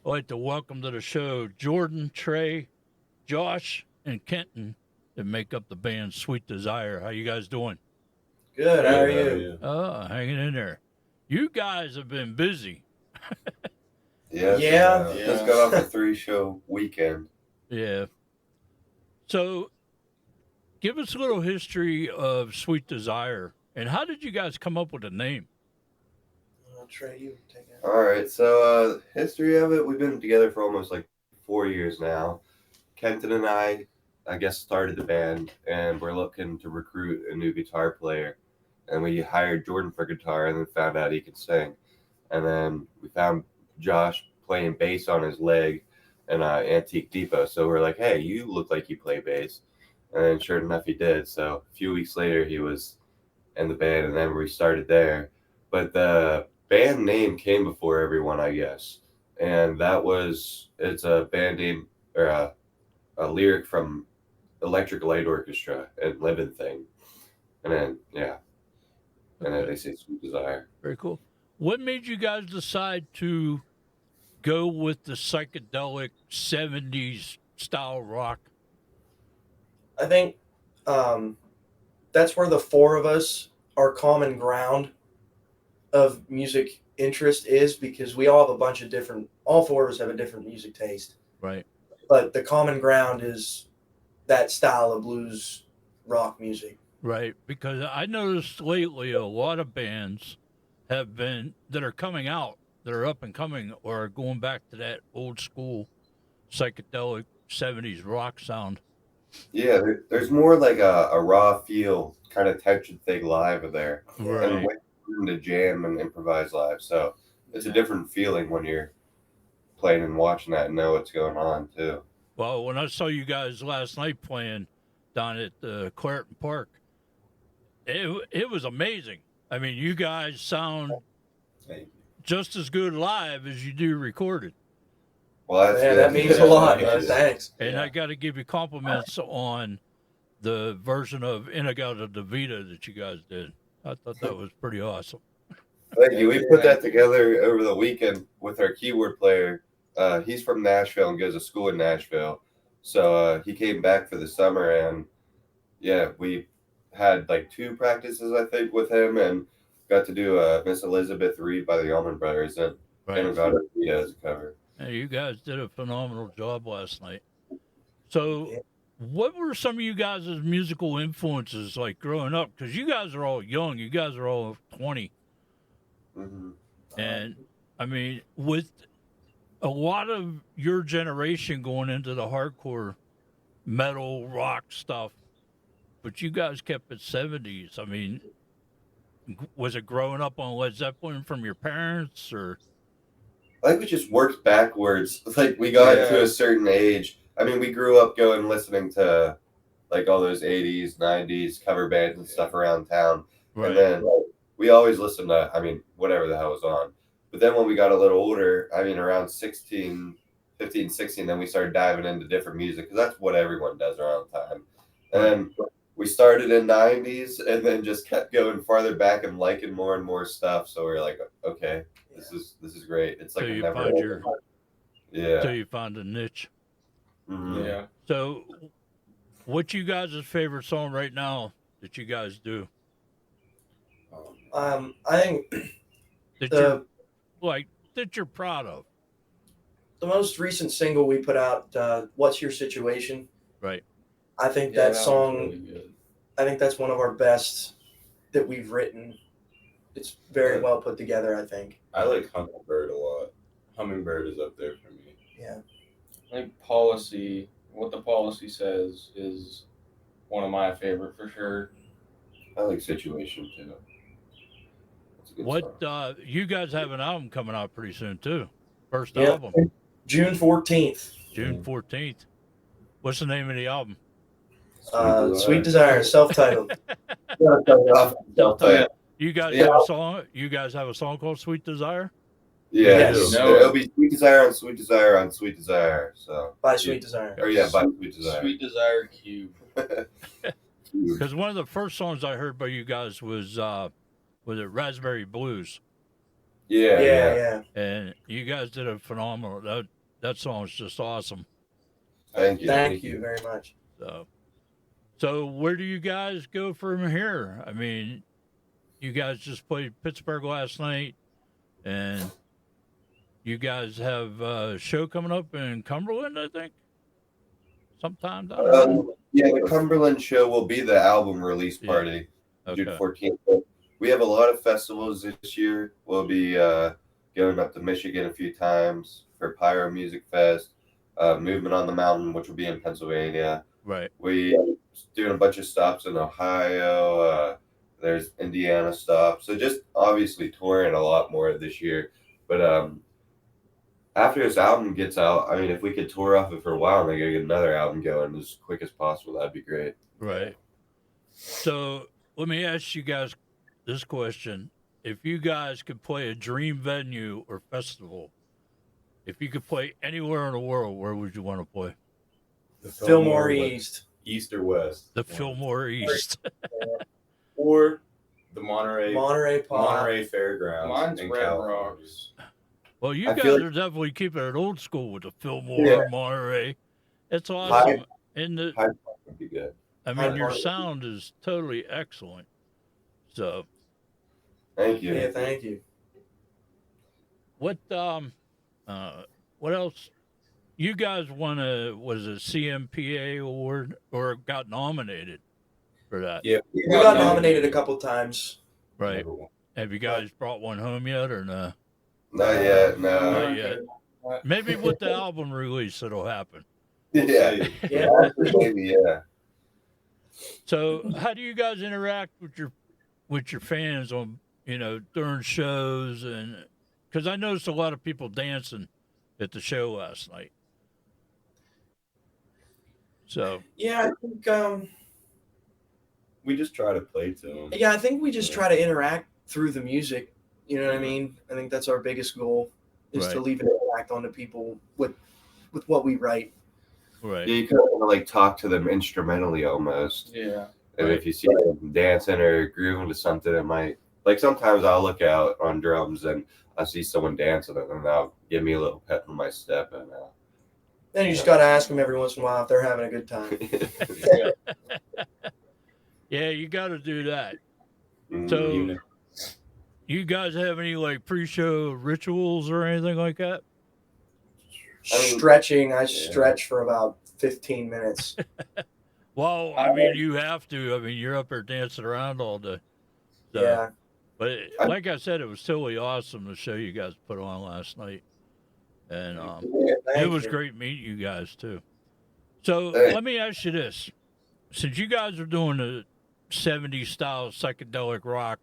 I'd like to welcome to the show Jordan, Trey, Josh, and Kenton that make up the band Sweet Desire. How you guys doing? Good. How Good, are how are you? you? Hanging in there. You guys have been busy. Yes, Yeah. just got off a 3-show weekend. Yeah. So give us a little history of Sweet Desire and how did you guys come up with the name? Trey, you take it. All right, so history of it, we've been together for almost like 4 years now. Kenton and I guess, started the band, and we're looking to recruit a new guitar player. And we hired Jordan for guitar, and then found out he could sing. And then we found Josh playing bass on his leg in Antique Depot. So we're like, hey, you look like you play bass. And then sure enough, he did. So a few weeks later, he was in the band, and then we started there. But the band name came before everyone, I guess. And it's a band name, or a lyric from Electric Light Orchestra and Living Thing. And then, yeah. And then they say Sweet Desire. Very cool. What made you guys decide to go with the psychedelic 70s style rock? I think that's where the four of us, our common ground of music interest is, because we all have a bunch of all four of us have a different music taste. Right. But the common ground is that style of blues rock music. Right. Because I noticed lately a lot of bands that are coming out, that are up and coming, or are going back to that old school psychedelic 70s rock sound. Yeah, there's more like a raw feel, kind of tension thing live in there. Right. And way to jam and improvise live. So it's a different feeling when you're playing and watching that and know what's going on, too. Well, when I saw you guys last night playing down at Clareton Park, it was amazing. I mean, you guys sound just as good live as you do recorded. Well, that's Man, good. that means a lot, man. Thanks. And I got to give you compliments on the version of Inagata Davida that you guys did. I thought that was pretty awesome. Thank you. We put that together over the weekend with our keyboard player. He's from Nashville and goes to school in Nashville. So he came back for the summer, and yeah, we had like 2 practices, I think, with him, and got to do Miss Elizabeth Reed by the Allman Brothers and got it as a cover. Hey, you guys did a phenomenal job last night. So, what were some of you guys' musical influences like growing up? Because you guys are all young. You guys are all 20. Mm-hmm. And, I mean, with a lot of your generation going into the hardcore metal rock stuff, but you guys kept it 70s. I mean, was it growing up on Led Zeppelin from your parents, or? I think we just worked backwards. Like, we got to a certain age. I mean, we grew up listening to like all those 80s, 90s cover bands and stuff around town. Right. And then we always listened to, I mean, whatever the hell was on. But then when we got a little older, I mean, around 15, 16, then we started diving into different music, because that's what everyone does around time. And then we started in 90s and then just kept going farther back and liking more and more stuff. So we're like, okay, this is great. It's like you never find till you find a niche. Mm-hmm. Yeah. So, what's you guys' favorite song right now that you guys do? I think that you're proud of. The most recent single we put out, "What's Your Situation?" Right. I think that song. Really, I think that's one of our best that we've written. It's very well put together, I think. I like Hummingbird a lot. Hummingbird is up there for me. Yeah. I think Policy, what the Policy says, is one of my favorite for sure. I like Situation too. What you guys have an album coming out pretty soon too? First album. June 14th. June 14th. What's the name of the album? Sweet Desire, self-titled. Self-titled. You guys have a song? You guys have a song called Sweet Desire? Yeah, yes. It'll be Sweet Desire on Sweet Desire on Sweet Desire. So by Sweet Desire. Or by Sweet Desire. Sweet Desire Cube. Because one of the first songs I heard by you guys was it Raspberry Blues? Yeah. and you guys did a phenomenal. That song's just awesome. Thank you. Thank you very much. So where do you guys go from here? I mean, you guys just played Pittsburgh last night, and you guys have a show coming up in Cumberland, I think, sometime down the road. Yeah, the Cumberland show will be the album release Yeah. party, June Okay. 14th. But we have a lot of festivals this year. We'll be going up to Michigan a few times for Pyro Music Fest, Movement on the Mountain, which will be in Pennsylvania. Right. We doing a bunch of stops in Ohio. There's Indiana stops. So just obviously touring a lot more this year. But after this album gets out, I mean, if we could tour off it for a while and then get another album going as quick as possible, that'd be great. Right. So let me ask you guys this question. If you guys could play a dream venue or festival, if you could play anywhere in the world, where would you want to play? The Fillmore East. East or West? The Fillmore East. Or the Monterey Monterey Fairgrounds Mine's in Red California. Rocks. Well, you I guys feel like- are definitely keeping it old school with the Fillmore, Yeah. Monterey. It's awesome. And Would be good. I mean, Hyde your Park. sound is totally excellent. So, Thank you. Yeah, thank you. what else? You guys won was a CMPA award or got nominated for that, Yeah, We got nominated a couple times. right? Number one. Have you guys brought one home yet, or no? Not yet, no. Not yet. Maybe with the album release, it'll happen. We'll Yeah. see. Yeah. Maybe, yeah. So, how do you guys interact with your fans on during shows, and because I noticed a lot of people dancing at the show last night. So Yeah, I think We just try to play to them. I think we just try to interact through the music. You know what I mean? I think that's our biggest goal is to Right. leave an impact on the people with what we write. right, Yeah, you kind of like talk to them instrumentally almost. Yeah. And Right. if you see them dancing or grooving to something, it might like sometimes I'll look out on drums and I see someone dancing and that'll give me a little pep in my step and Then you just got to ask them every once in a while if they're having a good time. yeah, you got to do that. Mm, So- You know, You guys have any like pre-show rituals or anything like that? I mean, Stretching, I stretch for about 15 minutes. Well, I mean, you have to. I mean, you're up there dancing around all day. So, Yeah. But like I said, it was totally awesome the show you guys put on last night, and it Thank was you. great meeting you guys too. So Hey. let me ask you this: since you guys are doing the '70s style psychedelic rock,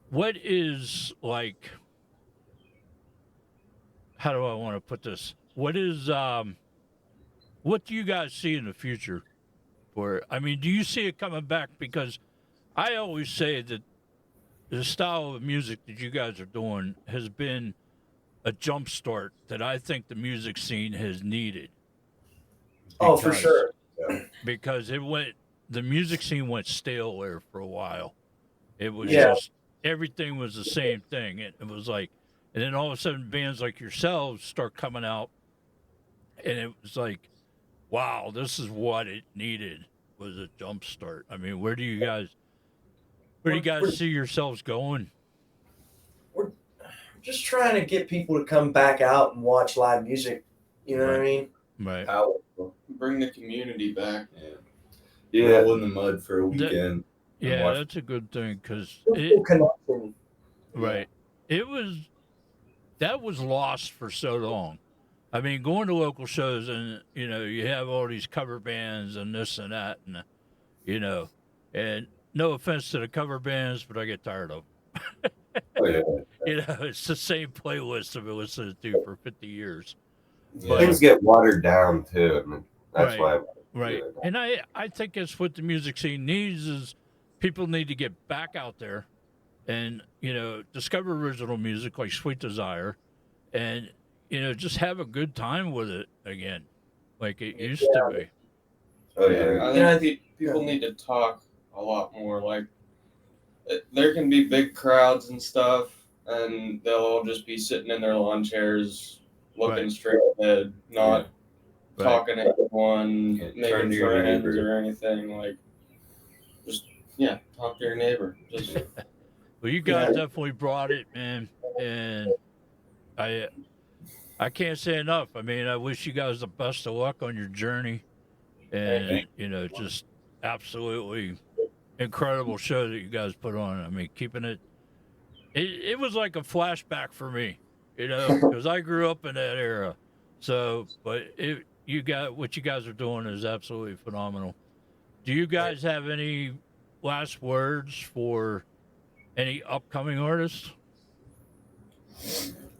what is like? How do I want to put this? What is what do you guys see in the future for it? I mean, do you see it coming back? Because I always say that the style of music that you guys are doing has been a jump start that I think the music scene has needed. Oh, for Because- sure. Because the music scene went stale there for a while. It was Yeah. just, everything was the same thing. It was like, and then all of a sudden bands like yourselves start coming out, and it was like, wow, this is what it needed, was a jump start. I mean, where do you guys We're- see yourselves going? Just trying to get people to come back out and watch live music. You know what I mean? Right. powerful. Bring the community back. Yeah. Yeah. Roll in the mud for a weekend. Yeah, watch- that's a good thing because People connection. right. That was lost for so long. I mean, going to local shows and you have all these cover bands and this and that, and and no offense to the cover bands, but I get tired of them. Oh, yeah. It's the same playlist I've been listening to for 50 years. Yeah. Things get watered down too, and that's Right. why. Right. Yeah. And I think that's what the music scene needs is people need to get back out there and, discover original music like Sweet Desire and, just have a good time with it again, like it used to be. Oh yeah. I Yeah, I think think- people need to talk a lot more. Like there can be big crowds and stuff, and they'll all just be sitting in their lawn chairs, looking Right. straight ahead, not Right. talking to anyone, Can't turn making to your friends neighbor. or anything. Like, just talk to your neighbor. Just Well, you guys definitely brought it, man, and I can't say enough. I mean, I wish you guys the best of luck on your journey, and just absolutely incredible show that you guys put on. I mean, keeping it was like a flashback for me, because I grew up in that era. So, but what you guys are doing is absolutely phenomenal. Do you guys have any last words for any upcoming artists?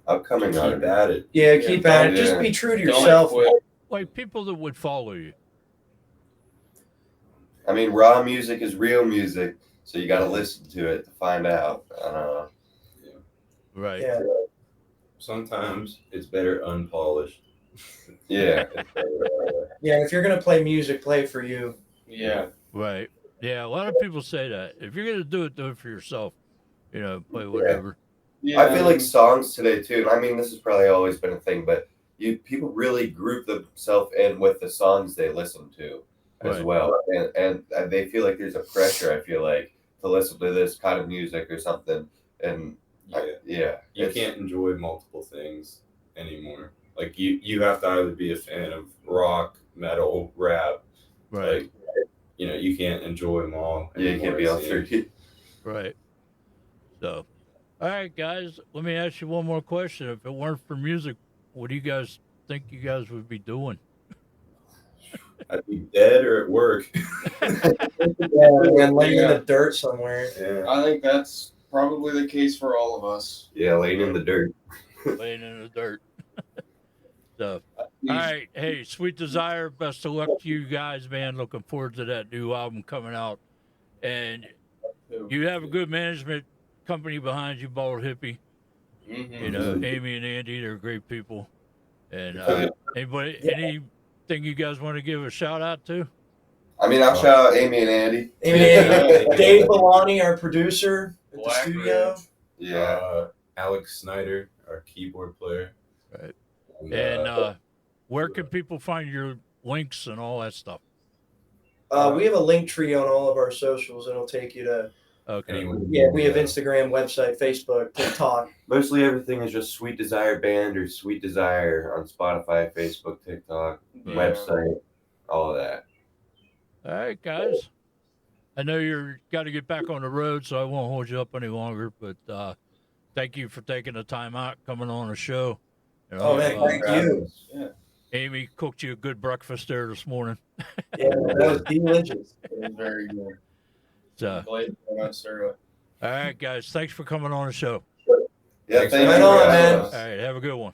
Upcoming Keep artist. at it. Yeah, keep at it. Yeah. Just be true to don't yourself. quit. Like people that would follow you. I mean, raw music is real music, so you got to listen to it to find out. Right. Yeah. Sometimes it's better unpolished. Yeah. Yeah, if you're gonna play music, play it for you. Yeah. Right. Yeah, a lot of people say that. If you're gonna do it for yourself. Play whatever. Yeah. I feel like songs today too. And I mean, this has probably always been a thing, but people really group themselves in with the songs they listen to as Right. well, and they feel like there's a pressure. I feel like to listen to this kind of music or something, and You can't enjoy multiple things anymore. Like you have to either be a fan of rock, metal, rap. Right. Like, you can't enjoy them all. Yeah, you can't be all anymore, it three. seems. Right. So, all right, guys. Let me ask you one more question. If it weren't for music, what do you guys think you guys would be doing? I'd be dead or at work. And laying in the dirt somewhere. Yeah. I think that's probably the case for all of us. Yeah, laying in the dirt. Laying in the dirt. So, all right. Hey, Sweet Desire, best of luck to you guys, man. Looking forward to that new album coming out. And you have a good management company behind you, Bald Hippie. Mhm. Amy and Andy, they're great people. And Yeah. anything you guys want to give a shout out to? I mean, I'll shout out Amy and Andy. Dave Belani, our producer at the Black studio. Yeah. Alex Snyder, our keyboard player. Right. And, Where can people find your links and all that stuff? We have a link tree on all of our socials, and it'll take you to. Okay. anyone, Yeah, we have Instagram, website, Facebook, TikTok. Mostly everything is just Sweet Desire Band or Sweet Desire on Spotify, Facebook, TikTok, website, all of that. All right, guys. I know you're got to get back on the road, so I won't hold you up any longer. But thank you for taking the time out, coming on the show. Oh man, thank you. Yeah. Amy cooked you a good breakfast there this morning. Yeah, that was delicious. It was very good. So, Glazed donut syrup. all right, guys. Thanks for coming on the show. Yeah, Thanks thank for you. having guys. us. All right, have a good one.